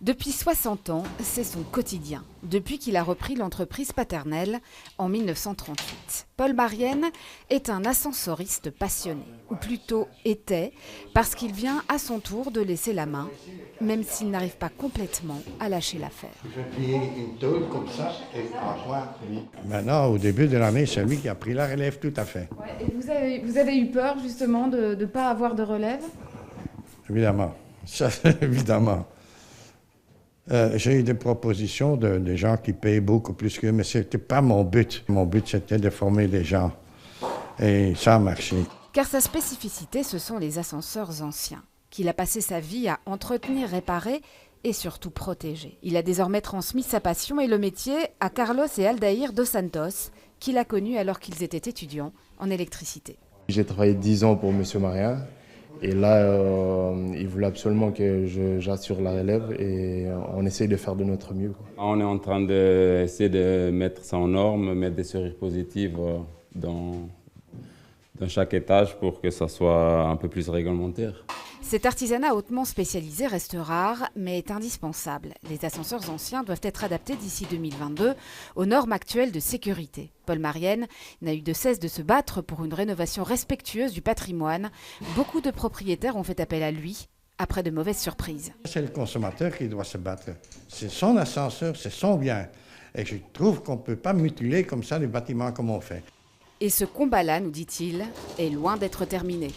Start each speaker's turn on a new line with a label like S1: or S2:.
S1: Depuis 60 ans, c'est son quotidien, depuis qu'il a repris l'entreprise paternelle en 1938. Paul Marienne est un ascensoriste passionné, ou plutôt était, parce qu'il vient à son tour de laisser la main, même s'il n'arrive pas complètement à lâcher l'affaire.
S2: Je plié une tôle comme ça et en point, lui. Maintenant, au début de l'année, c'est lui qui a pris la relève tout à fait.
S3: Ouais, et vous avez eu peur justement de ne pas avoir de relève?
S2: Évidemment, ça, évidemment. J'ai eu des propositions de gens qui payent beaucoup plus qu'eux, mais ce n'était pas mon but. Mon but, c'était de former des gens. Et ça a marché.
S1: Car sa spécificité, ce sont les ascenseurs anciens, qu'il a passé sa vie à entretenir, réparer et surtout protéger. Il a désormais transmis sa passion et le métier à Carlos et Aldair dos Santos, qu'il a connus alors qu'ils étaient étudiants en électricité.
S4: J'ai travaillé 10 ans pour M. Marienne. Et là, il voulait absolument que j'assure la relève et on essaye de faire de notre mieux.
S5: On est en train d'essayer de mettre ça en norme, mettre des serrures positives dans chaque étage pour que ça soit un peu plus réglementaire.
S1: Cet artisanat hautement spécialisé reste rare, mais est indispensable. Les ascenseurs anciens doivent être adaptés d'ici 2022 aux normes actuelles de sécurité. Paul Marienne n'a eu de cesse de se battre pour une rénovation respectueuse du patrimoine. Beaucoup de propriétaires ont fait appel à lui après de mauvaises surprises.
S2: C'est le consommateur qui doit se battre. C'est son ascenseur, c'est son bien. Et je trouve qu'on ne peut pas mutiler comme ça les bâtiments comme on fait.
S1: Et ce combat-là, nous dit-il, est loin d'être terminé.